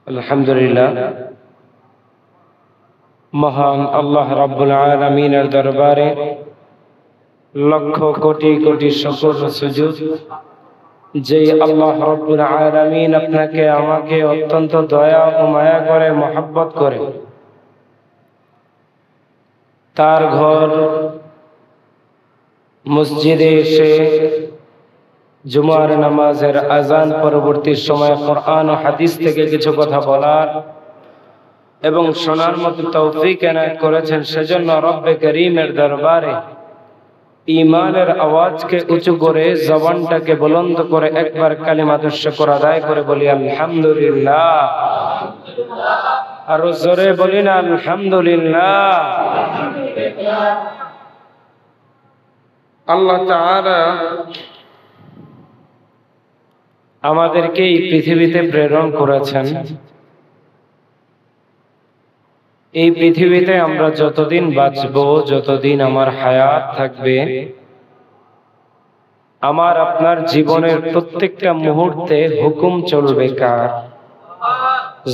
আলহামদুলিল্লাহ, মহান আল্লাহ রাব্বুল আলামিনের দরবারে লক্ষ কোটি কোটি শুকর ও সুজুদ যে আল্লাহ রাব্বুল আলামিন আপনাকে আমাকে অত্যন্ত দয়া ও মায়া করে মহব্বত করে তার ঘর মসজিদে এসে জুমার নামাজের আজান পরবর্তী সময় কোরআন ও হাদিস থেকে কিছু কথা বলার এবং শোনার মতো তৌফিক এনায়েত করেছেন। সেজন্য রব্বে করিমের দরবারে ঈমানের আওয়াজকে উঁচু করে জবানটাকে বুলন্দ করে একবার কালিমাতুশ শুকর আদায় করে বলি আলহামদুলিল্লাহ। আর জোরে বলি না আলহামদুলিল্লাহ। আল্লাহ তাআলা আমাদেরকে এই পৃথিবীতে প্রেরণ করেছেন। এই পৃথিবীতে আমরা যতদিন বাঁচবো, যতদিন আমার হায়াত থাকবে, আমার আপনার জীবনের প্রত্যেকটা মুহূর্তে হুকুম চলবে কার?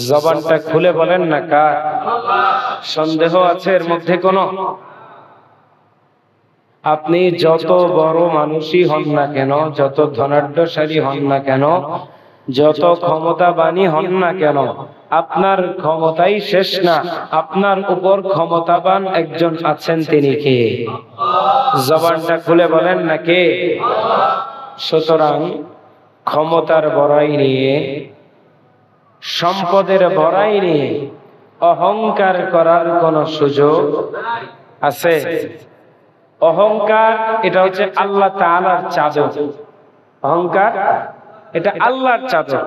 জবানটা খুলে বলেন না কার? সন্দেহ আছে এর মধ্যে কোনো? আপনি যত বড় মানুষই হন না কেন, যত ধনাঢ্যশালী হন না কেন, যত ক্ষমতাবানই হন না কেন, আপনার ক্ষমতাই শেষ না। আপনার উপর ক্ষমতাবান একজন আছেন, তিনি কে? জবানটা খুলে বলেন না কে? সুতরাং ক্ষমতার বড়াই নিয়ে, সম্পদের বড়াই নিয়ে অহংকার করার কোন সুযোগ আছে? অহংকার এটা হচ্ছে আল্লাহ তাআলার চাদর। অহংকার এটা আল্লাহর চাদর।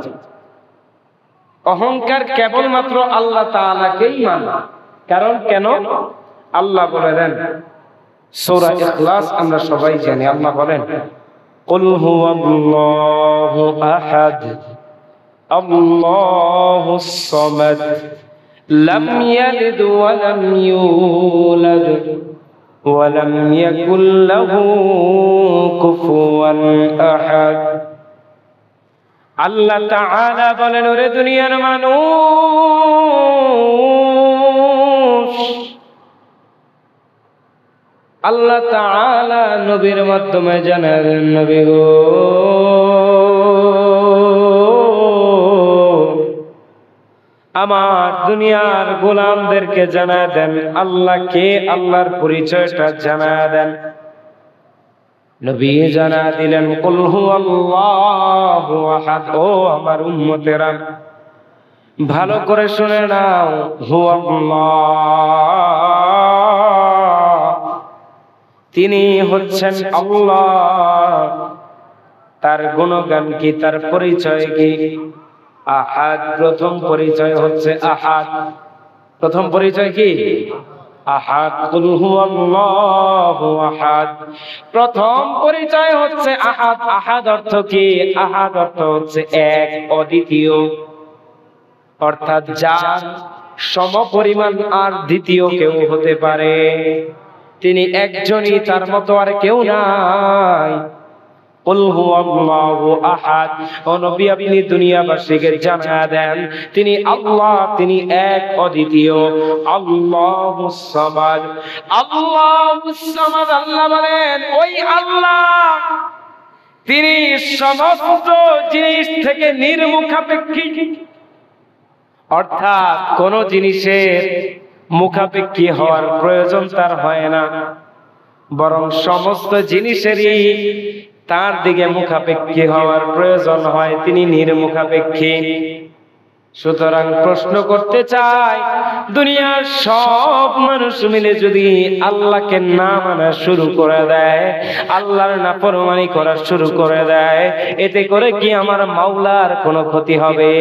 অহংকার কেবলমাত্র আল্লাহ তাআলাকেই মানে। কারণ কেন? আল্লাহ বলেন সূরা ইখলাস, আমরা সবাই জানি, আল্লাহ বলেন কুল হুয়াল্লাহু আহাদ আল্লাহুস সামাদ লাম ইয়ালিদ ওয়া লাম ইউলাদ ওয়া লাম ইয়াকুল লাহু কুফুয়ান আহাদ। আল্লাহ তাআলা বলেন, ওরে দুনিয়ার মানুষ, আল্লাহ তাআলা নবীর মাধ্যমে জানালেন, নবী গো, আমার দুনিয়ার গোলামদেরকে জানায় দেন আল্লাহ কে, আল্লাহর পরিচয়টা জানায় দেন। নবী জানা দিলেন কুল হুয়াল্লাহু আহাদ। ও আমার উম্মতেরা, ভালো করে শুনে নাও, হুয়াল্লাহ, তিনি হচ্ছেন আল্লাহ। তার গুণগান কি? তার পরিচয় কি? আহাদ। প্রথম পরিচয় হচ্ছে আহাদ। প্রথম পরিচয় কি? আহাদ। কুল হুয়াল্লাহু আহাদ। প্রথম পরিচয় হচ্ছে আহাদ। আহাদ অর্থ কি? আহাদ অর্থ হচ্ছে এক, অদ্বিতীয়, অর্থাৎ যার সমপরিমাণ আর দ্বিতীয় কেউ হতে পারে। তিনি একজনই, তার মতো আর কেউ নাই। কুল হুয়াল্লাহু আহাদ। ও নবী, আপনি দুনিয়াবাসীকে জানিয়ে দেন তিনি আল্লাহ, তিনি এক, অদ্বিতীয়। আল্লাহুস সামাদ। আল্লাহুস সামাদ। আল্লাহ বলেন ওই আল্লাহ, তিনি সমস্ত জিনিস থেকে নির্মুখাপেক্ষী, অর্থাৎ কোন জিনিসের মুখাপেক্ষী হওয়ার প্রয়োজন তার হয় না, বরং সমস্ত জিনিসেরই তার দিকে মুখাপেক্ষী হওয়ার প্রয়োজন হয়, তিনি নির্মুখাপেক্ষী। সুতরাং প্রশ্ন করতে চাই, দুনিয়ার সব মানুষ মিলে যদি আল্লাহকে না মানা শুরু করে দেয়, আল্লাহর নাফরমানি করা শুরু করে দেয়, এতে করে কি আমার মাওলার কোনো ক্ষতি হবে?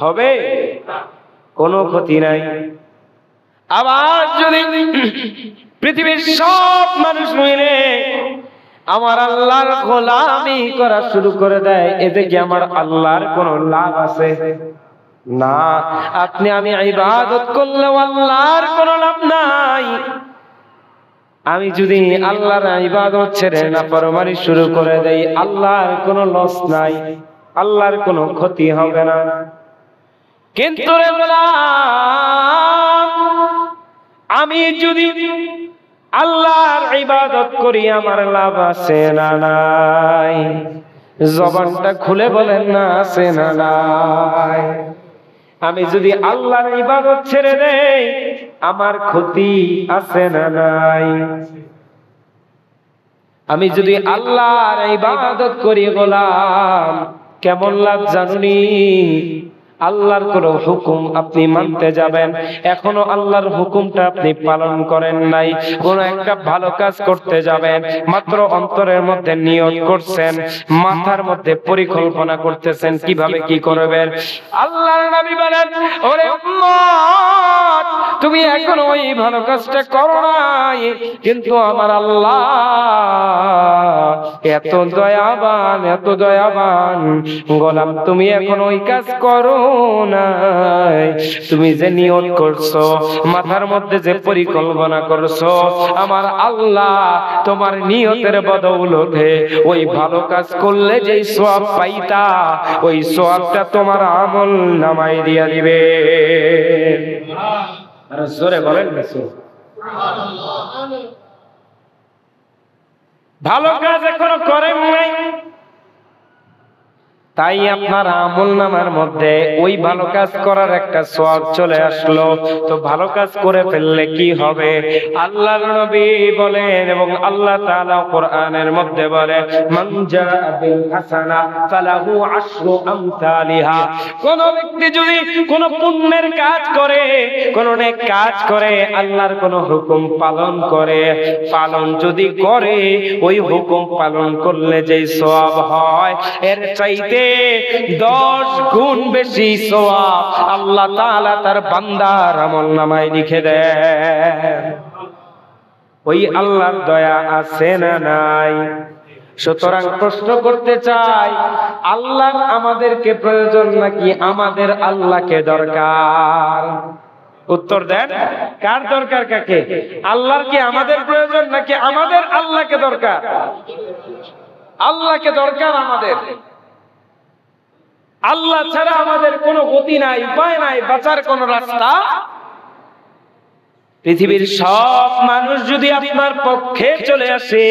হবে? কোনো ক্ষতি নাই। আবার যদি পৃথিবীর সব মানুষ মিলে আমার আল্লাহর গোলামি করা শুরু করে দেয়, এতে কি আমার আল্লাহর কোনো লাভ আছে? না। আপনি আমি ইবাদত করলেও আল্লাহর কোনো লাভ নাই। আমি যদি আল্লাহর ইবাদত ছেড়ে নাফরমানি শুরু করে দেই, আল্লাহর কোনো লস নাই, আল্লাহর কোনো ক্ষতি হবে না। কিন্তু রে গোলাম, আমি যদি আল্লাহর ইবাদত করি আমার লাভ আছে না নাই? জবানটা খুলে বলেন না, আছে না নাই? আমি যদি আল্লাহর ইবাদত ছেড়ে দেই আমার ক্ষতি আছে না নাই? আমি যদি আল্লাহর ইবাদত করি গোলাম, কেমন লাভ জানুনি? আল্লাহর কোন হুকুম আপনি মানতে যাবেন, এখনো আল্লাহর হুকুমটা আপনি পালন করেন নাই। কোন একটা ভালো কাজ করতে যাবেন, মাত্র অন্তরের মধ্যে নিয়ত করছেন, মাথার মধ্যে পরিকল্পনা করতেছেন কিভাবে কি করবেন। আল্লাহর নবী বলেন, ওরে উম্মত, তুমি এখনো ওই ভালো কাজটা করো নাই, কিন্তু আমার আল্লাহ এত দয়াবান, এত দয়াবান গোলাম, তুমি এখন ওই কাজ করো নাই। তুমি যে নিয়ত করছো, মাথার মধ্যে যে পরিকল্পনা করছো, আমার আল্লাহ তোমার নিয়তের বদৌলতে ওই ভালো কাজ করলে যে সওয়াব পাইতা, ওই সওয়াবটা তোমার আমল নামায় দিয়া দিবে। আর জোরে বলেন না সুবহানাল্লাহ। ভালো কাজ এখনো করেন নাই, তাই আপনার আমলনামার মধ্যে ওই ভালো কাজ করার একটা সওয়াব চলে আসলো। তো ভালো কাজ করে ফেললে কি হবে? আল্লাহর নবী বলেন এবং আল্লাহ তাআলা কোরআনের মধ্যে বলেন, মান জাআ বিল হাসানা ফালাহু আশরু আমসালিহা। কোন ব্যক্তি যদি কোন পুণ্যের কাজ করে, কোন নেক কাজ করে, আল্লাহর কোন হুকুম পালন করে, পালন যদি করে, ওই হুকুম পালন করলে যেই সওয়াব হয় এর চাইতে 10 গুণ বেশি সওয়াব আল্লাহ তাআলা তার বান্দার আমলনামায় লিখে দেন। ওই আল্লাহর দয়া আছে না নাই? সুতরাং প্রশ্ন করতে চাই, আল্লাহর আমাদেরকে প্রয়োজন নাকি আমাদের আল্লাহকে দরকার? উত্তর দেন, কার দরকার কাকে? আল্লাহর কি আমাদের প্রয়োজন নাকি আমাদের আল্লাহকে দরকার? আল্লাহকে দরকার আমাদের। আল্লাহ ছাড়া আমাদের কোনো গতি নাই, উপায় নাই, বাঁচার কোনো রাস্তা। পৃথিবীর সব মানুষ যদি আপনার পক্ষে চলে আসে,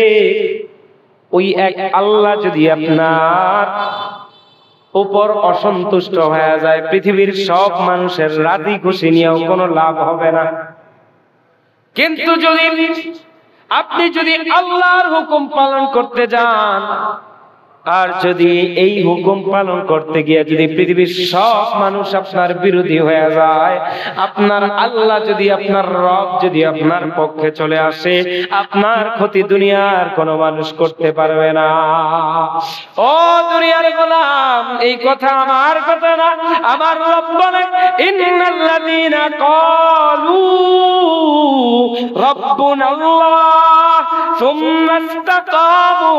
ওই এক আল্লাহ যদি আপনার উপর অসন্তুষ্ট হয়ে যায়, পৃথিবীর সব মানুষের রাজি খুশি নিয়েও কোনো লাভ হবে না। কিন্তু যদি আপনি আল্লাহর হুকুম পালন করতে যান, আর যদি এই হুকুম পালন করতে গিয়ে যদি পৃথিবীর সব মানুষ আপনার বিরোধী হয়ে যায়, আপনার আল্লাহ যদি, আপনার রব যদি আপনার পক্ষে চলে আসে, আপনার ক্ষতি দুনিয়ার কোনো মানুষ করতে পারবে না। ও দুনিয়ার গোলাম, এই কথা আমার কথা না, আমার রব বলেন, ইন্নাল্লাযীনা ক্বালু রাব্বুনাল্লাহ সুম্মা ইসতাকামু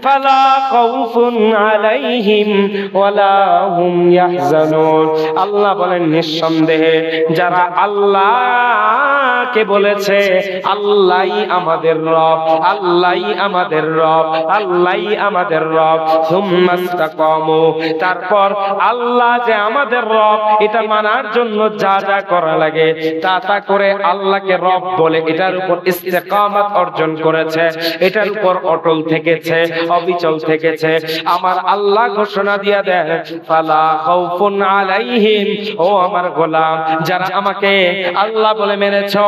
ফালা খাউফুন আলাইহিম ওয়ালা হুম ইয়াহজানুন। আল্লাহ বলেন, নিঃসন্দেহে যারা আল্লাহকে বলেছে আল্লাহই আমাদের রব, আল্লাহই আমাদের রব, আল্লাহই আমাদের রব, সুম্মা ইসতাকামু, তারপর আল্লাহ যে আমাদের রব এটা মানার জন্য যা যা করা লাগে তা তা করে আল্লাহকে রব বলে এটার উপর ইস্তেকামত অর্জন করেছে, এটার উপর অটল থেকেছে, অবিচল থেকেছে, আমার আল্লাহ ঘোষণা দিয়ে দেন, ফালা খাউফুন আলাইহিম, ও আমার গোলাম যারা আমাকে আল্লাহ বলে মেনেছো,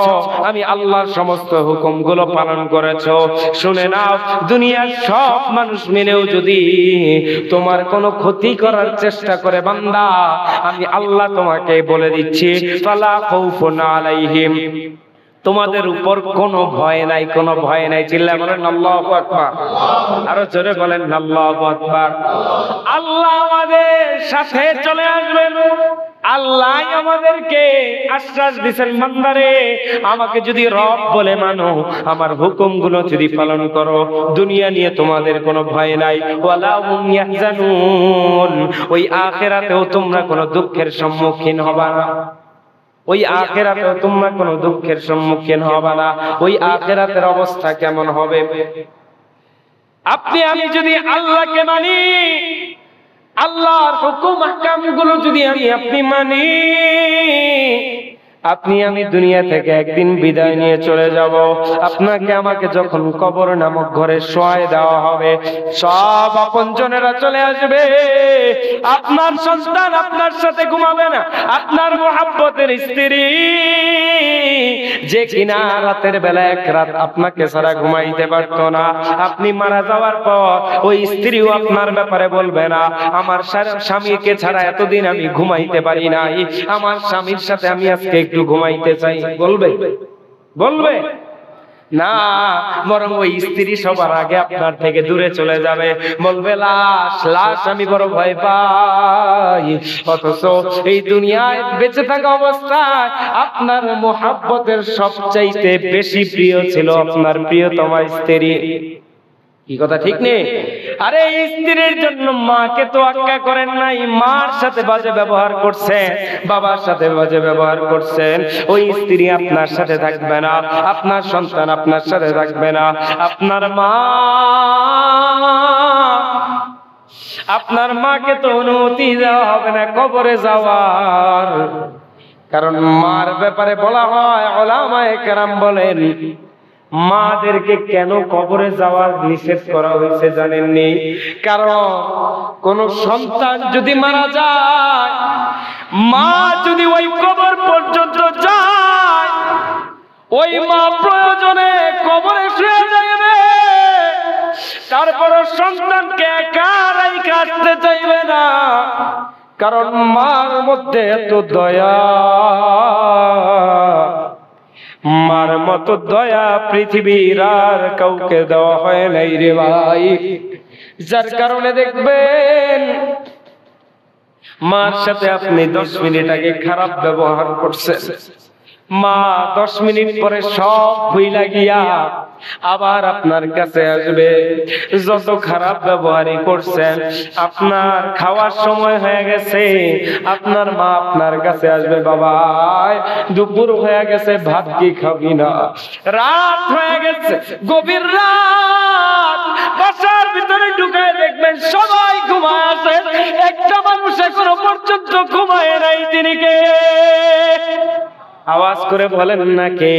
আমি আল্লাহর সমস্ত হুকুমগুলো পালন করেছো, শুনে নাও, দুনিয়ার সব মানুষ মিলেও যদি তোমার কোনো ক্ষতি করার চেষ্টা করে বান্দা, আমি আল্লাহ তোমাকে বলে দিচ্ছি, ফালা খাউফুন আলাইহিম, তোমাদের উপর কোনো ভয় নাই, কোনো ভয় নাই। চিল্লায় বলেন আল্লাহু আকবার, আরো জোরে বলেন আল্লাহু আকবার। আল্লাহ আমাদের সাথে চলে আসবেন, আল্লাহ আমাদেরকে আশ্বাস দিয়েছেন, বান্দারে আমাকে যদি রব বলে মানো, আমার হুকুমগুলো যদি পালন করো, দুনিয়া নিয়ে তোমাদের কোনো ভয় নাই, ওয়ালা হুম ইয়াহজানুন, ওই আখিরাতেও তোমরা কোনো দুঃখের সম্মুখীন হবা না, ওই আখিরাতেও তোমরা কোনো দুঃখের সম্মুখীন হবে না। ওই আখিরাতের অবস্থা কেমন হবে? আপনি আমি যদি আল্লাহকে মানি, আল্লাহর হুকুম আহকাম গুলো যদি আপনি মানি, আমি দুনিয়া থেকে একদিন বিদায় নিয়ে চলে যাব। আপনাকে আমাকে যখন কবর নামক ঘরে শোয়ায় দেওয়া হবে, সব আপনজনেরা চলে আসবে। আপনার সন্তান আপনার সাথে ঘুমাবে না, আপনার মুহাব্বতের স্ত্রী যে কিনা রাতের বেলা এক রাত আপনাকে ছাড়া ঘুমাইতে পারতো না, আপনি মারা যাওয়ার পর ওই স্ত্রীও আপনার ব্যাপারে বলবে না, আমার স্বামীকে ছাড়া এতদিন আমি ঘুমাইতে পারি নাই, আমার স্বামীর সাথে আমি আজকে একটু ঘুমাইতে চাই। বলবে? বলবে না, বরং ওই স্ত্রী সবার আগে আপনার থেকে দূরে চলে যাবে, বলবে লাশ লাশ, আমি বড় ভয় পাই। অথচ এই দুনিয়ায় বেঁচে থাকা অবস্থায় আপনার মুহাব্বতের সবচাইতে বেশি প্রিয় ছিল আপনার প্রিয়তমা স্ত্রী। কি কথা ঠিক নেই? আরে স্ত্রীর জন্য মাকে তো আজ্ঞা করেন নাই, মার সাথে বাজে ব্যবহার করছেন, বাবার সাথে বাজে ব্যবহার করছেন, ওই স্ত্রী আপনার সাথে থাকবে না, আপনার সন্তান আপনার সাথে থাকবে না, আপনার মা, আপনার মাকে তো অনুমতি দেওয়া হবে না কবরে যাওয়ার। কারণ মার ব্যাপারে বলা হয়, উলামায়ে কেরাম বলেন, মাদেরকে কেন কবরে যাওয়ার নিষেধ করা হয়েছে জানেননি? কারণ কোন সন্তান যদি মারা যায়, মা যদি ওই কবর পর্যন্ত যায়, ওই মা প্রয়োজনে কবরে শুয়ে যাবে, তারপর সন্তানকে একা রেখে আসতে চাইবে না। কারণ মার মধ্যে এত দয়া, মার মতো দয়া পৃথিবীর আর কাউকে দেওয়া হয় নাই রে ভাই। যার কারণে দেখবেন মার সাথে আপনি 10 মিনিট আগে খারাপ ব্যবহার করছেন, মা 10 মিনিট পরে সব ভুইলা গিয়া আবার আপনার কাছে আসবে। যত খারাপ ব্যবহারই করছেন, আপনার খাওয়ার সময় হয়ে গেছে, আপনার মা আপনার কাছে আসবে, বাবা দুপুর হয়ে গেছে, ভাত কি খাবি না? রাত হয়ে গেছে, গভীর রাত, বাসার ভিতরে ঢুকায় দেখবেন সবাই ঘুমায় আছে, একটা মানুষ এখনো পর্যন্ত ঘুমায় নাই। তিনি কে? আওয়াজ করে বলেন না কে?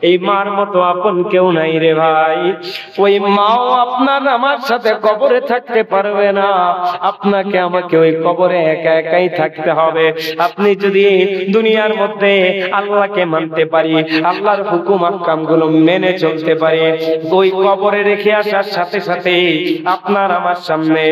এই মার মতো আপন কেউ নাই রে ভাই। ওই মাও আপনার আমার সাথে কবরে থাকতে পারবে না, আপনাকে আমাকে ওই কবরে একা একাই থাকতে হবে। আপনি যদি দুনিয়ার মধ্যে আল্লাহকে মানতে পারি, আল্লাহর হুকুম আহকাম গুলো মেনে চলতে পারি, ওই কবরে রেখে আসার সাথে সাথে আপনার আমার সামনে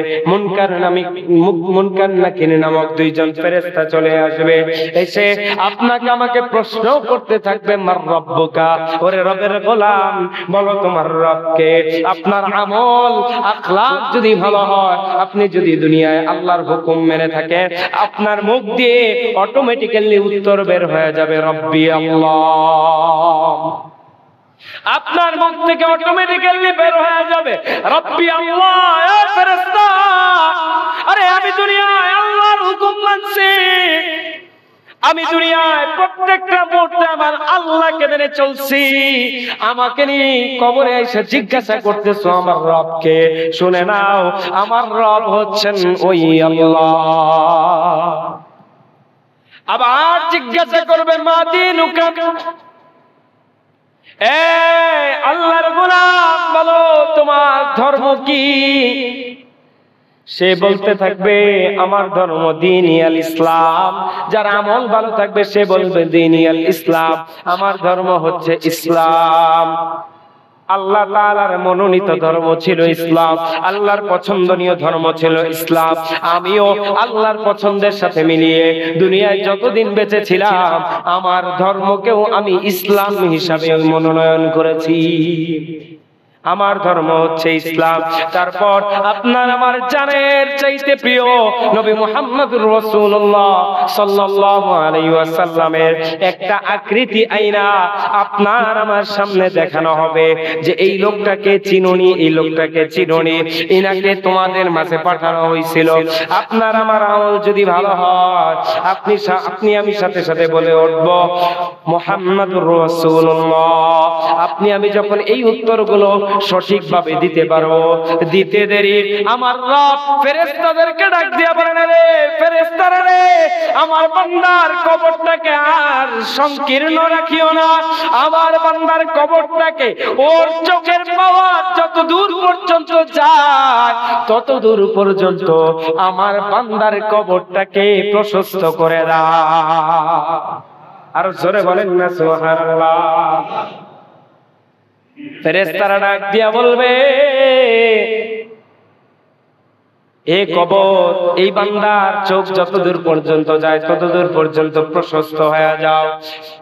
মুনকার নাকির নামক 2 জন ফেরেশতা চলে আসবে, এসে আপনাকে আমাকে প্রশ্ন করতে থাকবে, মার রব্বুকা, ওরে রবের গোলাম বলো তোমার রবকে। আপনার আমল আখলাক যদি ভালো হয়, আপনি যদি দুনিয়ায় আল্লাহর হুকুম মেনে থাকেন, আপনার মুখ দিয়ে অটোমেটিক্যালি উত্তর বের হয়ে যাবে, রব্বি আল্লাহ। আপনার মুখ থেকে অটোমেটিক্যালি বের হয়ে যাবে, রব্বি আল্লাহ। এ ফেরেশতা, আরে আমি দুনিয়ায় আল্লাহর হুকুম মানছি, আমি দুনিয়ায় প্রত্যেকটা মুহূর্তে আমার আল্লাহকে মেনে চলছি, আমাকে নিয়ে কবরে এসে জিজ্ঞাসা করতেছো আমার রবকে। শুনে নাও, আমার রব হচ্ছেন ওই আল্লাহ। আবার জিজ্ঞাসা করবে, মা দিনুকা, এ আল্লাহর গোলাম বলো তোমার ধর্ম কি? সে বলতে থাকবে, আমার ধর্ম দ্বীনি আল ইসলাম। যার আমল ভালো থাকবে সে বলবে দ্বীনি আল ইসলাম, আমার ধর্ম হচ্ছে ইসলাম। আল্লাহ তাআলার মনোনীত ধর্ম ছিল ইসলাম, আল্লাহর পছন্দনীয় ধর্ম ছিল ইসলাম। আমিও আল্লাহর পছন্দের সাথে মিলিয়ে দুনিয়ায় যতদিন বেঁচে ছিলাম, আমার ধর্মকেও আমি ইসলাম হিসাবে মনোনয়ন করেছি। আমার ধর্ম হচ্ছে ইসলাম। তারপর আপনার আমার জানের চাইতে প্রিয় নবী মুহাম্মদুর রাসূলুল্লাহ সাল্লাল্লাহু আলাইহি ওয়াসাল্লামের একটা আকৃতি আইনা আপনার আমার সামনে দেখানো হবে যে এই লোকটাকে চিনোনি, এই লোকটাকে চিনোনি, ইনাকে তোমাদের মাঝে পাঠানো হয়েছিল। আপনার আমার আমল যদি ভালো হয়, আপনি আমি সাথে সাথে বলে উঠব মুহাম্মদুর রাসূলুল্লাহ। আপনি আমি যখন এই উত্তরগুলো সঠিকভাবে দিতে পারো। দিতে দেরি আমার রব ফেরেশতাদেরকে ডাক দিয়া বলেন, রে ফেরেশতারা রে, আমার বান্দার কবরটাকে আর সংকীর্ণ রাখিও না। আমার বান্দার কবরটাকে ওর চোখের পাওয়া যত দূর পর্যন্ত যায় তত দূর পর্যন্ত আমার বান্দার কবরটাকে প্রশস্ত করে দাও। আর জোরে বলেন না সুবহানাল্লাহ। ফেরেশতারা ডাক দিয়া বলবে, এই কবর, এই বান্দার চোখ যত দূর পর্যন্ত যায় তত দূর পর্যন্ত প্রশস্ত হয়ে যাও।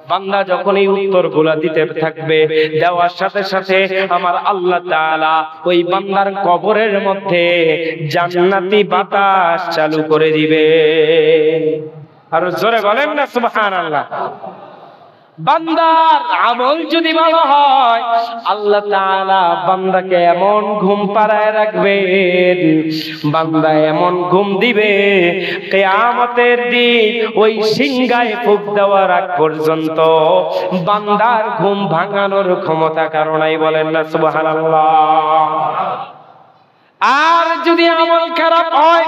বান্দা যখন এই উত্তরগুলা দিতে থাকবে, দেওয়ার সাথে সাথে আমার আল্লাহ তাআলা ওই বান্দার কবরের মধ্যে জান্নাতি বাতাস চালু করে দিবে। আর জোরে বলেন না সুবহানাল্লাহ। বান্দার আমল যদি ভালো হয়, আল্লাহ তাআলা বান্দাকে এমন ঘুম পাড়ায় রাখবেন, বান্দা এমন ঘুম দিবে, কিয়ামতের দিন ওই সিংহায় ফুঁক দেওয়ার আগ পর্যন্ত বান্দার ঘুম ভাঙানোর ক্ষমতা কারো নাই। বলেন না সুবহানাল্লাহ। আর যদি আমল খারাপ হয়,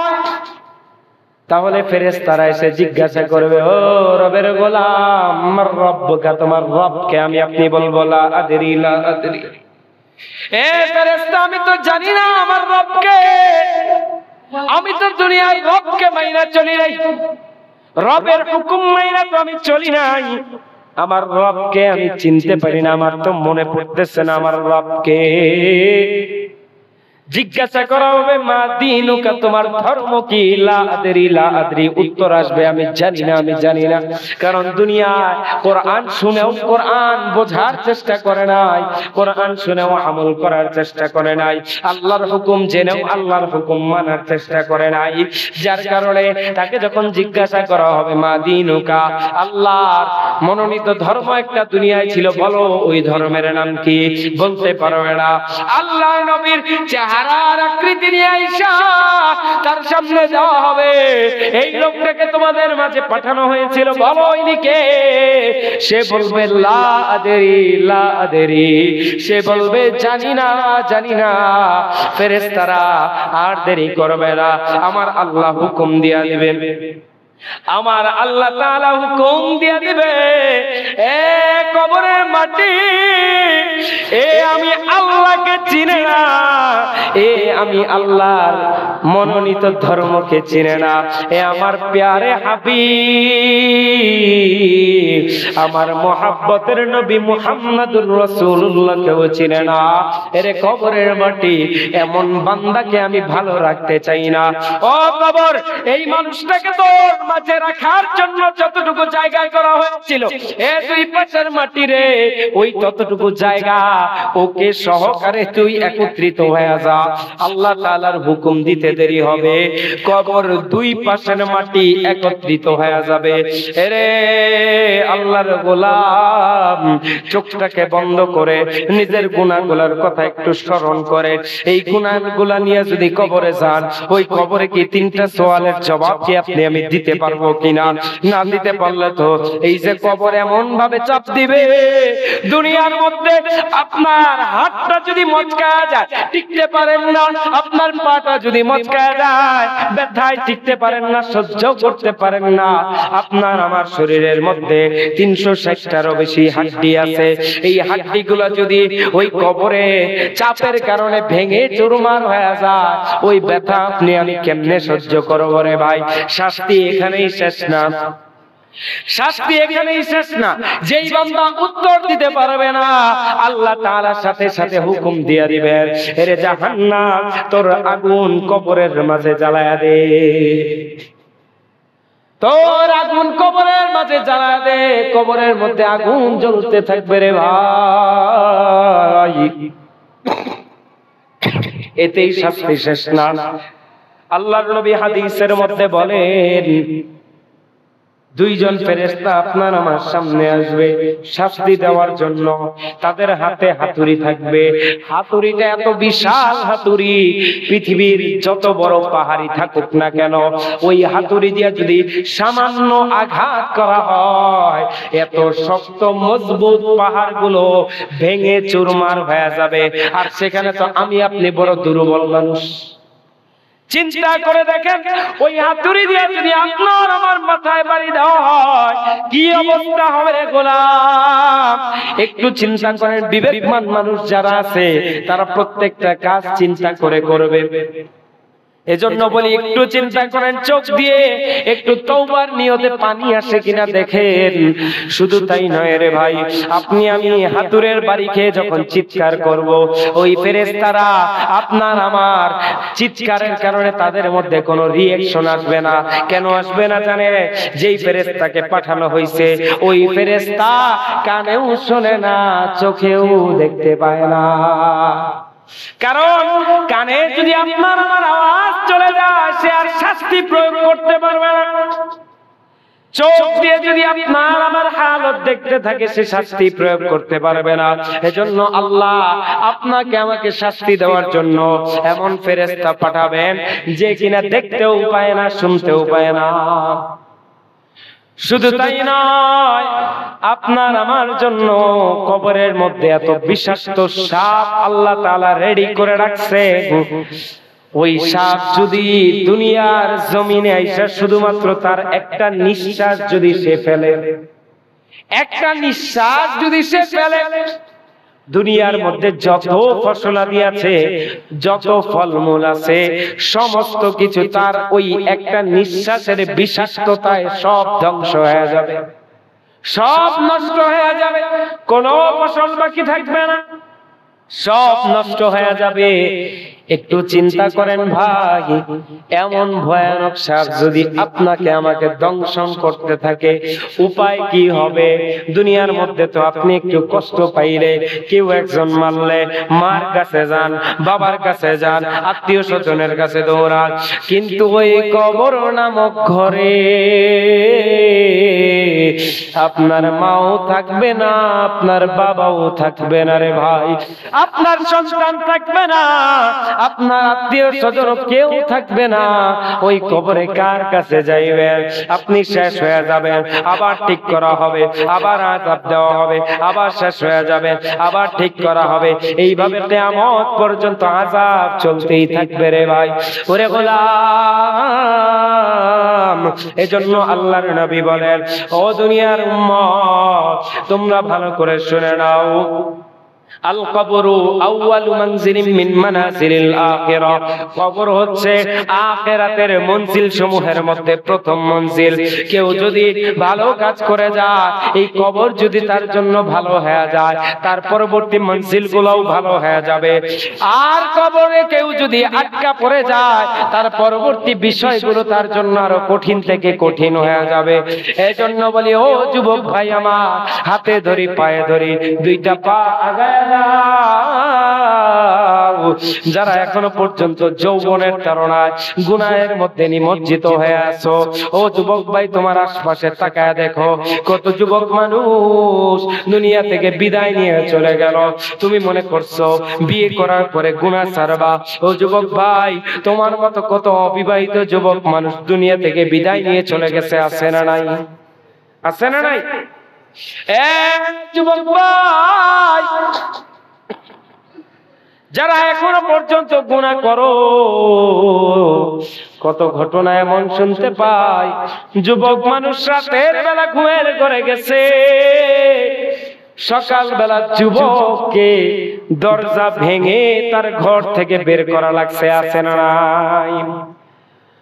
তাহলে ফেরেশতারা এসে জিজ্ঞাসা করবে, ও রবের গোলাম, আমার রব্বকা, তোমার রবকে? আমি আপনি বলবো, লা আদরি লা আদরি। এ ফেরেশতা, আমি তো জানি না আমার রবকে, আমি তো দুনিয়ার রবকে মাইনা চলি নাই, রবের হুকুম মাইনা তো আমি চলি নাই, আমার রবকে আমি চিনতে পারি না, আমার তো মনে পড়তেছে না আমার রবকে। জিজ্ঞাসা করা হবে, মা দীনুকা, তোমার ধর্ম কি? লা আদরি লা আদরি। উত্তর আসবে, আমি জানি না, আমি জানি না। কারণ দুনিয়ায় কোরআন শুনেও কোরআন বোঝার চেষ্টা করে নাই, কোরআন শুনেও আমল করার চেষ্টা করে নাই, আল্লাহর হুকুম জেনেও আল্লাহর হুকুম মানার চেষ্টা করে নাই। যার কারণে তাকে যখন জিজ্ঞাসা করা হবে, মা দীনুকা, আল্লাহর মনোনীত ধর্ম একটা দুনিয়ায় ছিল, বলো ওই ধর্মের নাম কি? বলতে পারবে না। আল্লাহর নবীর চেহারার আকৃতি নিয়ে আইসা তার সামনে দেওয়া হবে, এই লোকটাকে তোমাদের মাঝে পাঠানো হয়েছিল, বলো ইনি কে? সে বলবে, লা আদরি লা আদরি। সে বলবে, জানি না, জানি না। ফেরেশতারা আর দেরি করবে না, আমার আল্লাহ হুকুম দিয়া দিবেন, আমার আল্লাহ তাআলা হুকুম দিয়ে দিবে, এ কবরের মাটি, এ আমি আল্লাহকে চিনে না, এ আমি আল্লাহর মনোনীত ধর্মকে চিনে না, এ আমার প্যারে হাবিব, আমার মহব্বতের নবী মুহাম্মদুর রাসূলুল্লাহকেও চিনে না। এর কবরের মাটি, এমন বান্দাকে আমি ভালো রাখতে চাই না। ও কবর, এই মানুষটাকে তো মাঝে রাখার জন্য যতটুকু জায়গা করা হয়েছিল, এ দুই পাশের মাটি রে, ওই ততটুকু জায়গা ওকে সহকারে তুই একত্রিত হয়ে যা। আল্লাহ তাআলার হুকুম দিতে দেরি হবে, কবর দুই পাশের মাটি একত্রিত হয়ে যাবে। এরে আল্লাহর গোলাম, চোখটাকে বন্ধ করে নিজের গুনাহগুলোর কথা একটু স্মরণ করে, এই গুনাহগুলা নিয়ে যদি কবরে যান, ওই কবরে কি তিনটা সওয়ালের জবাব কি আপনি আমি দিতে পারবো কিনা? না দিতে পারলে তো এই যে কবর এমন ভাবে চাপ দিবে, দুনিয়ার মধ্যে আপনার হাতটা যদি মচকায়া যায় টিকতে পারেন না, আপনার পাটা যদি মচকায়া যায় ব্যথায় টিকতে পারেন না, সহ্য করতে পারেন না। আপনার আমার শরীরের মধ্যে 360টারও বেশি হাড্ডি আছে, এই হাড্ডিগুলো যদি ওই কবরে চাপের কারণে ভেঙে চুরমার হয়ে যায়, ওই ব্যথা আপনি আমি কেমনে সহ্য করব রে ভাই? শাস্তি এখানেই শেষ না, শাস্তি এখানেই শেষ না। যেই বান্দা উত্তর দিতে পারবে না, আল্লাহ তাআলার সাথে সাথে হুকুম দিয়ে দিবেন, এরে জাহান্নাম, তোর আগুন কবরের মাঝে জ্বালায়া দে, তোর আগুন কবরের মাঝে জ্বালায়া দে। কবরের মধ্যে আগুন জ্বলতে থাকবে রে ভাই, এতেই শাস্তি শেষ না। আল্লাহর নবী হাদিসের মধ্যে বলেন, দুইজন ফেরেশতা আপনার আমার সামনে আসবে শাস্তি দেওয়ার জন্য। তাদের হাতে হাতুড়ি থাকবে। হাতুড়িটা এত বিশাল হাতুড়ি, পৃথিবীর যত বড় পাহাড়ি থাকুক না কেন, ওই হাতুড়ি দিয়ে যদি সামান্য আঘাত করা হয়, এত শক্ত মজবুত পাহাড়গুলো ভেঙে চুরমার হয়ে যাবে। আর সেখানে তো আমি আপনি বড় দুর্বল মানুষ। চিন্তা করে দেখেন, ওই হাতুড়ি দিয়ে যদি আপনার আমার মাথায় বাড়ি দেওয়া হয়, কি অবস্থা হবে রে গোলাম? একটু চিন্তা করেন। বিবেকমান মানুষ যারা আছে তারা প্রত্যেকটা কাজ চিন্তা করে করবে। এজন্য বলি একটু চিন্তা করেন, চোখ দিয়ে একটু তওবার নিয়তে পানি আসে কিনা দেখেন। শুধু তাই নয় রে ভাই, আপনি আমি হাতুড়ের বাড়ি খেয়ে যখন চিৎকার করব, ওই ফেরেশতারা আপনার আমার চিৎকারের কারণে তাদের মধ্যে কোনো রিঅ্যাকশন আসবে না। কেন আসবে না জানে? যেই ফেরেশতাকে পাঠানো হয়েছে ওই ফেরেশতা কানেও শোনে না, চোখেও দেখতে পায় না। কারণ কানে যদি আপনার আমার আওয়াজ চলে যায়, সে আর শাস্তি প্রয়োগ করতে পারবে না। চোখ দিয়ে যদি আপনার আমার হালত দেখতে থাকে, সে শাস্তি প্রয়োগ করতে পারবে না। এজন্য আল্লাহ আপনাকে আমাকে শাস্তি দেওয়ার জন্য এমন ফেরেশতা পাঠাবেন যে কিনা দেখতেও পায় না, শুনতেও পায় না। শুধু তাই নয়, আপনার আমার জন্য কবরের মধ্যে এত বিষাক্ত সাপ আল্লাহ তাআলা রেডি করে রাখছে। ওই সাপ যদি দুনিয়ার জমিনে আইসা শুধুমাত্র তার একটা নিঃশ্বাস যদি সে ফেলে, একটা নিঃশ্বাস যদি সে ফেলে, দুনিয়ার মধ্যে যত ফসলাদি আছে, যত ফলমূল আছে, সমস্ত কিছু তার ওই একটা নিঃশ্বাসের বিষাক্ততায় সব ধ্বংস হয়ে যাবে, সব নষ্ট হয়ে যাবে। কোনো ফসল বাকি থাকবে না, সব নষ্ট হয়ে যাবে। একটু চিন্তা করেন ভাই, এমন ভয়ানক সাপ যদি আপনাকে আমাকে দংশন করতে থাকে, উপায় কি হবে? দুনিয়ার মধ্যে তো আপনি একটু কষ্ট পাইলে, কেউ একজন মারলে মার কাছে যান, বাবার কাছে যান, আত্মীয় স্বজনের কাছে দৌড়ান, কিন্তু ওই কবর নামক ঘরে আপনার মাও থাকবে না, আপনার বাবাও থাকবে না রে ভাই, আপনার সন্তান থাকবে না, আপনার আত্মীয় স্বজন কেউ থাকবে না। ওই কবরে কার কাছে যাইবেন? আপনি শেষ হয়ে যাবেন, আবার ঠিক করা হবে, আবার আযাব দেওয়া হবে, আবার শেষ হয়ে যাবেন, আবার ঠিক করা হবে। এইভাবে কিয়ামত পর্যন্ত আযাব চলতেই থাকবে রে ভাই। ওরে গোলাম, এজন্য আল্লাহর নবী বলেন, ও দুনিয়ার উম্মত, তোমরা ভালো করে শুনে নাও, আল কবরু আউয়ালু মানজিলিন মিন মানাজিলিল আখিরাহ। কবর হচ্ছে আখিরাতের মঞ্জিল সমূহের মধ্যে প্রথম মঞ্জিল। কেউ যদি ভালো কাজ করে যায়, এই কবর যদি তার জন্য ভালো হয়ে যায়, তার পরবর্তী মঞ্জিলগুলোও ভালো হয়ে যাবে। আর কবরে কেউ যদি আটকা পড়ে যায়, তার পরবর্তী বিষয়গুলো তার জন্য আরো কঠিন থেকে কঠিন হয়ে যাবে। এজন্য বলি, ও যুবক ভাই আমার, হাতে ধরি, পায়ে ধরি, দুইটা পা আগায় যারা এখনো পর্যন্ত যৌবনের তাড়নায় গুনাহের মধ্যে নিমজ্জিত হয়ে আছো, ও যুবক ভাই, তোমার আশপাশে তাকায় দেখো, কত যুবক মানুষ দুনিয়া থেকে বিদায় নিয়ে চলে গেল। তুমি মনে করছো বিয়ে করার পরে গুনাহ ছাড়বা। ও যুবক ভাই, তোমার মতো কত অবিবাহিত যুবক মানুষ দুনিয়া থেকে বিদায় নিয়ে চলে গেছে, আছে না নাই? আছে না নাই? যুবক ভাই, যারা এখনো পর্যন্ত গুনাহ করো, কত ঘটনা এমন শুনতে পাই, যুবক মানুষ রাতের বেলা ঘুমের ঘরে গেছে, সকাল বেলা যুবককে দরজা ভেঙে তার ঘর থেকে বের করা লাগছে, আছে না নাই?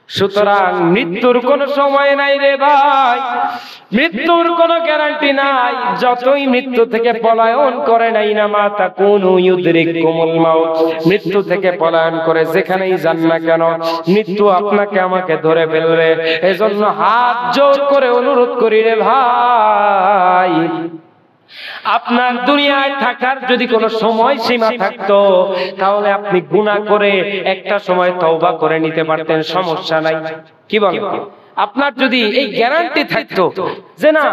সুতরাং মৃত্যুর কোনো সময় নাই রে ভাই, মৃত্যুর কোনো গ্যারান্টি নাই। যতই মৃত্যু থেকে পলায়ন করে নাই না মা তাকুনু ইউদরিকুমুল মাউত, মৃত্যু থেকে পলায়ন করে যেখানেই যান না কেন, মৃত্যু আপনাকে আমাকে ধরে ফেলবে। এজন্য হাত জোর করে অনুরোধ করি রে ভাই, আপনার দুনিয়ায় থাকার যদি কোনো সময় সীমা থাকতো, তাহলে আপনি গুনাহ করে একটা সময় তওবা করে নিতে পারতেন, সমস্যা নাই। কি বলেন? আপনার যদি এই গ্যারান্টি থাকতো যে না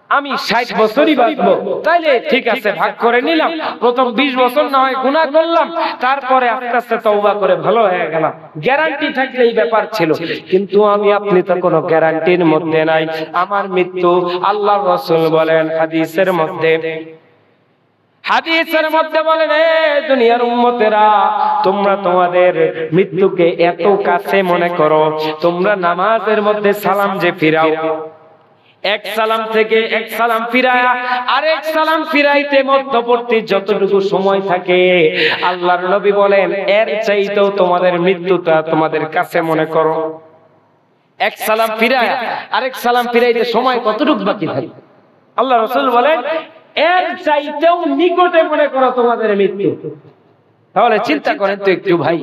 আমি 60 বছরই বাঁচবো, তাইলে ঠিক আছে, ভাগ করে নিলাম, প্রথম 20 বছর না হয় গুনাহ করলাম, তারপরে আস্তে আস্তে তওবা করে ভালো হয়ে গেলাম, গ্যারান্টি থাকলে এই ব্যাপার ছিল। কিন্তু আমি আপনি তো কোনো গ্যারান্টির মধ্যে নাই। আমার মৃত্যু, আল্লাহর রাসূল বলেন হাদিসের মধ্যে বলেন, এ দুনিয়ার উম্মতেরা, তোমরা তোমাদের মৃত্যুকে এত কাছে মনে করো, তোমরা নামাজের মধ্যে সালাম যে ফিরাও, এক সালাম থেকে এক সালাম ফিরায়া আরেক সালাম ফিরাইতে মধ্যবর্তী যতটুকু সময় থাকে, আল্লাহর নবী বলেন এর চাইতেও তোমাদের মৃত্যুটা তোমাদের কাছে মনে করো। এক সালাম ফিরায়া আরেক সালাম ফিরাইতে সময় কতটুকু বাকি থাকে, আল্লাহ রাসূল বলেন এর চাইতেও নিকটে মনে করো তোমাদের মৃত্যু। তাহলে চিন্তা করেন তো একটু ভাই,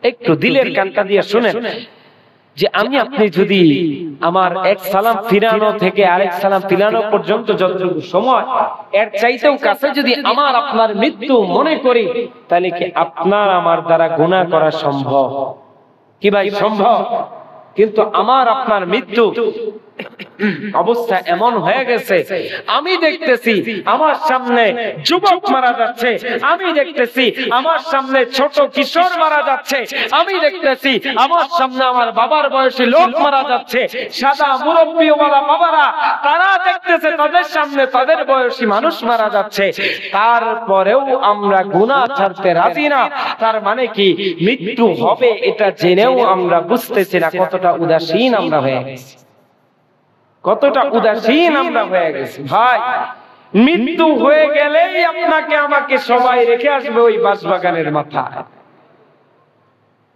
একটু দিলের কানটা দিয়ে শুনেন যে আমি আপনি যদি আমার এক সালাম ফিরানো থেকে আরেক সালাম ফিরানো পর্যন্ত যতটুকু সময়, এর চাইতেও কাছে যদি আমার আপনার মৃত্যু মনে করি, তাহলে কি আপনার আমার দ্বারা গুনাহ করা সম্ভব? কি ভাই সম্ভব? কিন্তু আমার আপনার মৃত্যু অবস্থা এমন হয়ে গেছে, আমি দেখতেছি আমার সামনে যুবক মারা যাচ্ছে, আমি দেখতেছি আমার সামনে ছোট কিশোর মারা যাচ্ছে, আমি দেখতেছি আমার সামনে আমার বাবার বয়সী লোক মারা যাচ্ছে, সাদা মুরব্বিওয়ালা বাবারা তারা দেখতেছে তাদের সামনে তাদের বয়সী মানুষ মারা যাচ্ছে, তারপরেও আমরা গুনাহ ছাড়তে রাজি না। তার মানে কি মৃত্যু হবে এটা জেনেও আমরা বুঝতেছি না কতটা উদাসীন আমরা হয়ে গেছি, কতটা উদাসীন আমরা হয়ে গেছি। ভাই মৃত্যু হয়ে গেলেই আপনাকে আমাকে সবাই রেখে আসবে ওই বাঁশবাগানের মাথায়,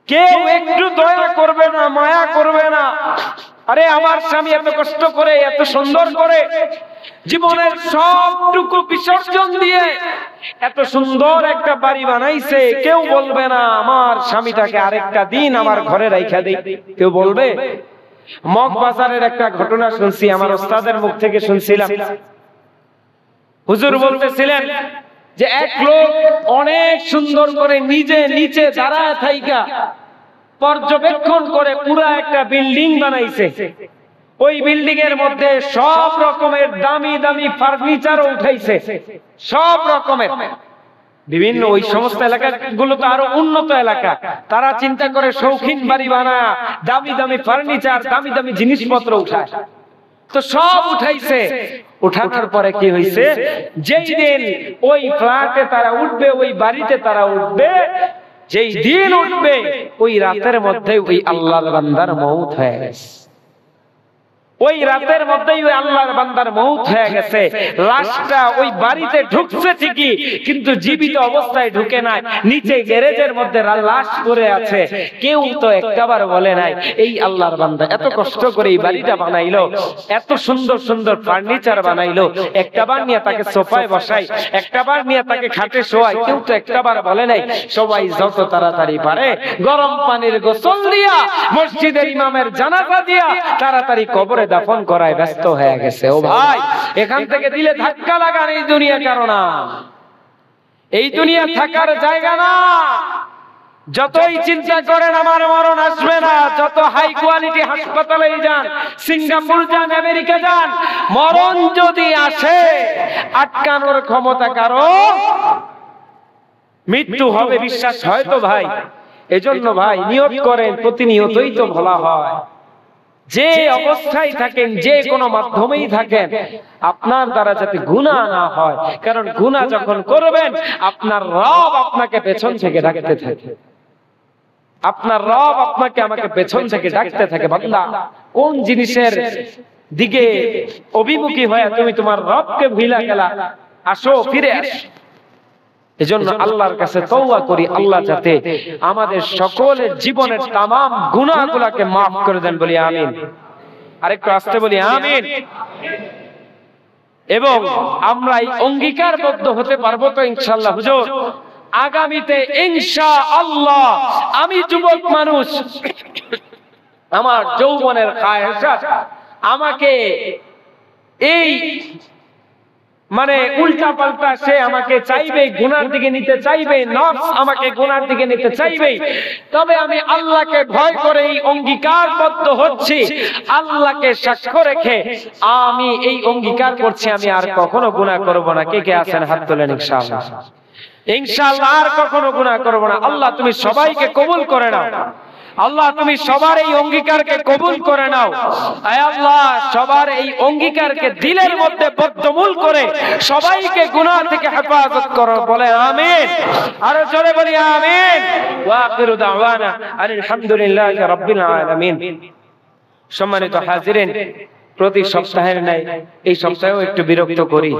কেউ একটু দয়া করবে না, মায়া করবে না। আরে আমার স্বামী এত কষ্ট করে এত সুন্দর করে জীবনের সবটুকু বিসর্জন দিয়ে এত সুন্দর একটা বাড়ি বানাইছে, কেউ বলবে না আমার স্বামীটাকে আরেকটা দিন আমার ঘরে রাইখা দেই? কেউ বলবে? মগবাজারের একটা ঘটনা শুনছি, আমার ওস্তাদের মুখ থেকে শুনছিলাম। হুজুর বলতেছিলেন যে এক লোক অনেক সুন্দর করে নিজে নিচে দাঁড়ায় থাইকা পর্যবেক্ষণ করে পুরা একটা বিল্ডিং বানাইছে। ওই বিল্ডিং এর মধ্যে সব রকমের দামি দামি ফার্নিচার উঠাইছে, সব রকমের বিভিন্ন। ওই সমস্ত এলাকাগুলো তো আরো উন্নত এলাকা, তারা চিন্তা করে শৌখিন বাড়ি বানায় দামি দামি ফার্নিচার দামি দামি জিনিসপত্র উঠায়। তো সব উঠাইছে, উঠানোর পরে কি হইছে, যেই দিন ওই ফ্ল্যাটে তারা উঠবে, ওই বাড়িতে তারা উঠবে, যেই দিন উঠবে ওই রাতের মধ্যে ওই আল্লাহর বান্দার মওত হয়ে গেছে। ওই রাতের মধ্যেই ওই আল্লাহর বান্দার মওত হয়ে গেছে। লাশটা ওই বাড়িতে ঢুকছে ঠিকই, কিন্তু জীবিত অবস্থায় ঢুকে নাই, নিচে গ্যারেজের মধ্যে লাশ পড়ে আছে। কেউ তো একটাবার বলে নাই এই আল্লাহর বান্দা এত কষ্ট করে এই বাড়িটা বানাইলো, এত সুন্দর সুন্দর ফার্নিচার বানাইলো, একটাবার নিয়ে তাকে সোফায় বসাই, একটাবার নিয়ে তাকে খাটে শোয়াই। কেউ তো একটাবার বলে নাই সবাই যত তাড়াতাড়ি পারে গরম পানির গোসল দিয়া মসজিদের ইমামের জানাজা দিয়া তাড়াতাড়ি কবরে দাফন করায় ব্যস্ত হয়ে গেছে। ও ভাই, এখান থেকে দিলে ধাক্কা লাগান, এই দুনিয়া কারণা, এই দুনিয়া থাকার জায়গা না। যতই চিন্তা করেন আমার মরণ আসবে না, যত হাই কোয়ালিটি হাসপাতালে যান, সিঙ্গাপুর যান, আমেরিকা যান, মরণ যদি আসে আটকানোর ক্ষমতা কারো মৃত্যু হবে বিশ্বাস হয় তো ভাই? এজন্য ভাই নিয়ত করেন, প্রতিনিয়তই তো বলা হয় যে অবস্থায় থাকেন, যে কোনো মাধ্যমেই থাকেন, আপনার দ্বারা যাতে গুনাহ না হয়। কারণ গুনাহ যখন করবেন আপনার রব আপনাকে পেছন থেকে ডাকতে থাকে, আপনার রব আপনাকে আমাকে পেছন থেকে ডাকতে থাকে, বান্দা কোন জিনিসের দিকে অভিমুখী হয়ে তুমি তোমার রবকে ভুলে গেলা, আসো ফিরে আসো। এজন্য আল্লাহর কাছে তওবা করি, আল্লাহ যাতে আমাদের সকলের জীবনের তামাম গুনাহগুলোকে maaf করে দেন, বলি আমিন। আরেকটু আস্তে বলি আমিন। এবং আমরা এই অঙ্গীকারবদ্ধ হতে পারবো তো ইনশাআল্লাহ হুজুর? আগামীতে ইনশাআল্লাহ আমি যুবক মানুষ, আমার যৌবনের খায়সাত আমাকে এই মানে উল্টা পাল্টা সে আমাকে চাইবে, গুনার দিকে নিতে চাইবে, নফস আমাকে গুনার দিকে নিতে চাইবে, তবে আমি আল্লাহকে ভয় করে এই অঙ্গীকারবদ্ধ হচ্ছি, আল্লাহকে সাক্ষ্য রেখে আমি এই অঙ্গীকার করছি আমি আর কখনো গুনাহ করব না। কে কে আছেন হাত তোলেন ইনশাআল্লাহ। ইনশাআল্লাহ আর কখনো গুনাহ করব না। আল্লাহ তুমি সবাইকে কবুল করে নাও। আল্লাহ তুমি সবার এই অঙ্গীকারকে কবুল করে নাও। আয় আল্লাহ সবার এই অঙ্গীকারকে দিলের মধ্যে বদ্ধমূল করে সবাইকে গুনাহ থেকে হেফাজত করো, বলে আমিন। আর জোরে বলি আমিন। ওয়া আখিরু দাওয়ানা আলহামদুলিল্লাহি রাব্বিল আলামিন। সম্মানিত হাজিরিন, প্রতি সপ্তাহের ন্যায় এই সপ্তাহেও একটু বিরক্ত করি।